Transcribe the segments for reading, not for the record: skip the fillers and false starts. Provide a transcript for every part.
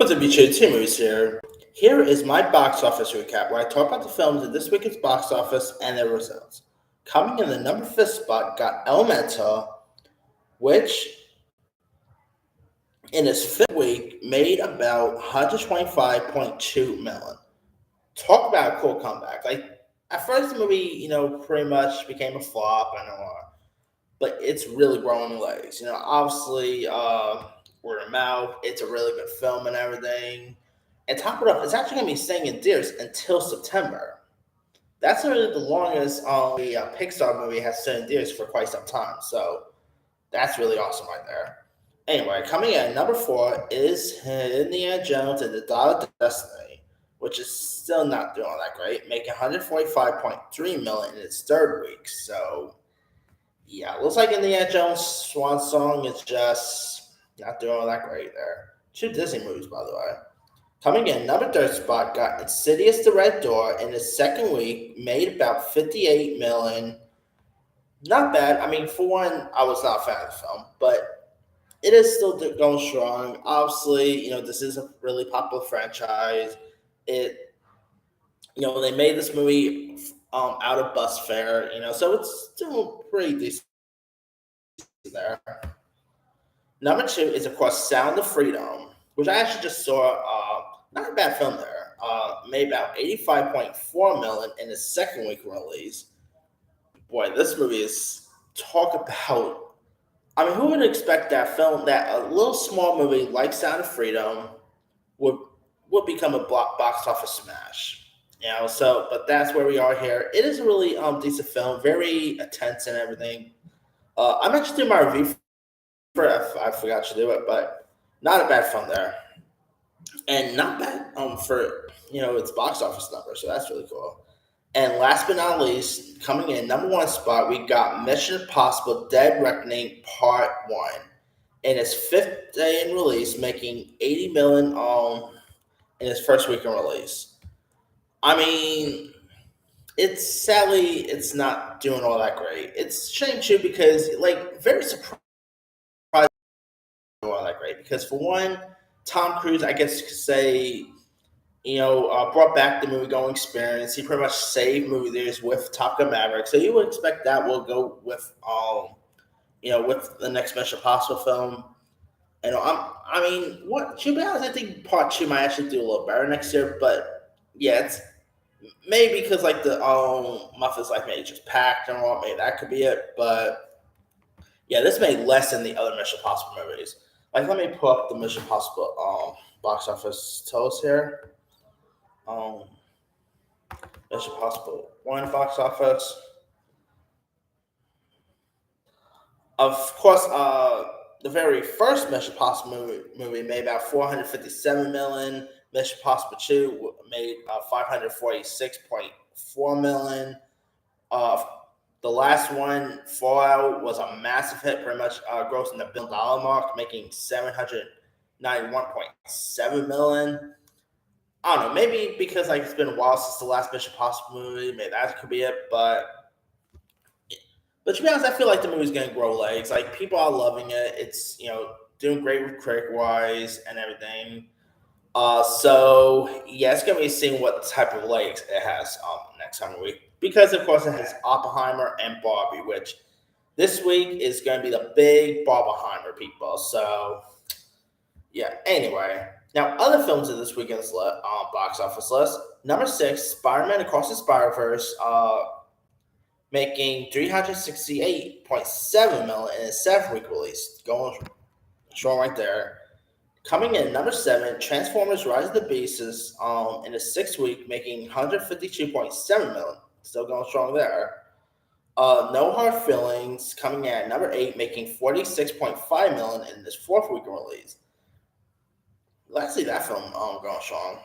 To be true, two movies here. Here is my box office recap, where I talk about the films in this week's box office and their results. Coming in the number fifth spot got Elemental, which in its fifth week made about 125.2 million. Talk about a cool comeback. Like at first, the movie, pretty much became a flop. I know, but it's really growing legs. Obviously, word of mouth. It's a really good film and everything. And top it up, it's actually going to be staying in theaters until September. That's really the longest a Pixar movie has stayed in theaters for quite some time. So that's really awesome right there. Anyway, coming in at number four is Indiana Jones and the Dial of Destiny, which is still not doing all that great, making 145.3 million in its third week. So yeah, looks like Indiana Jones Swan Song is just not doing all that great there. Two Disney movies, by the way. Coming in number third spot got Insidious: The Red Door in its second week, made about 58 million. Not bad. I mean, for one, I was not a fan of the film, but it is still going strong. Obviously, this is a really popular franchise. It, they made this movie out of bus fare, so it's still pretty decent there. Number two is, of course, Sound of Freedom, which I actually just saw. Not a bad film there. Made about 85.4 million in its second week release. Boy, this movie is talk about. I mean, who would expect that a little small movie like Sound of Freedom would would become a box office smash? But that's where we are here. It is a really decent film, very intense and everything. I'm actually doing my review for it. I forgot to do it, but not a bad film there, and not bad for its box office number. So that's really cool. And last but not least, coming in number one spot, we got Mission Impossible: Dead Reckoning Part One in its fifth day in release, making 80 million in its first week in release. I mean, it's not doing all that great. It's a shame too because very surprised all that great because for one, Tom Cruise, I guess you could say, brought back the movie going experience. He pretty much saved movie theaters with Top Gun Maverick, so you would expect that will go with with the next Mission Impossible film. I mean, what to be honest, I think Part Two might actually do a little better next year, but yeah, it's maybe because the Muffins like maybe just packed and all, maybe that could be it, but. Yeah, this made less than the other Mission Impossible movies. Let me pull up the Mission Impossible box office totals here. Um, Mission Impossible one box office. Of course, the very first Mission Impossible movie made about 457 million. Mission Impossible 2 made 546.4 million. Uh, the last one, Fallout, was a massive hit, pretty much grossing the $1 billion mark, making 791.7 million. I don't know, maybe because it's been a while since the last Mission Impossible movie, maybe that could be it. But to be honest, I feel like the movie's gonna grow legs. People are loving it. It's doing great with critic wise and everything. So yeah, it's gonna be seeing what type of legs it has next time week because of course it has Oppenheimer and Barbie, which this week is gonna be the big Barbenheimer people. So yeah. Anyway, now other films in this weekend's box office list. Number six, Spider-Man Across the Spider-Verse, making 368.7 million in its seventh week release, going strong right there. Coming in number seven, Transformers: Rise of the Beasts, in the sixth week, making 152.7 million, still going strong there. No Hard Feelings coming in at number eight, making 46.5 million in this fourth week of release. Let's see that film going strong.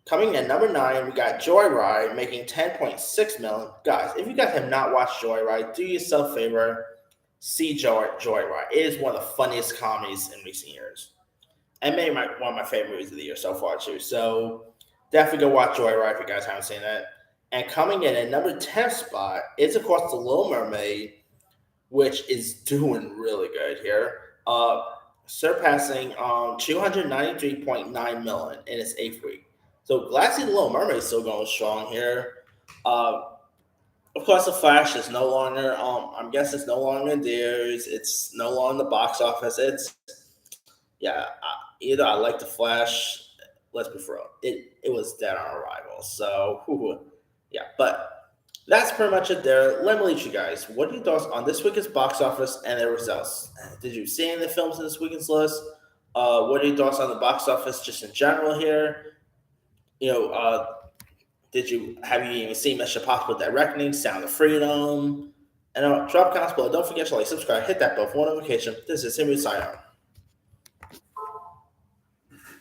Coming in at number nine, we got Joyride, making 10.6 million. Guys, if you guys have not watched Joyride, do yourself a favor, see Joyride. It is one of the funniest comedies in recent years. And maybe one of my favorite movies of the year so far, too. So definitely go watch Joyride if you guys haven't seen it. And coming in at number 10 spot is, of course, The Little Mermaid, which is doing really good here. surpassing 293.9 million in its eighth week. So glad to see the Little Mermaid is still going strong here. Uh, of course, the Flash is no longer. I'm guessing it's no longer in theaters. It's no longer in the box office. It's yeah. Either I like the Flash. Let's be real. It was dead on arrival. So yeah, but that's pretty much it there. Let me leave you guys. What are your thoughts on this weekend's box office and the results? Did you see any of the films in this weekend's list? What are your thoughts on the box office just in general here? You know, have you even seen Mission Impossible: Dead Reckoning, Sound of Freedom? And drop comments below. Don't forget to like, subscribe, hit that bell for notification. This is Simon signing out.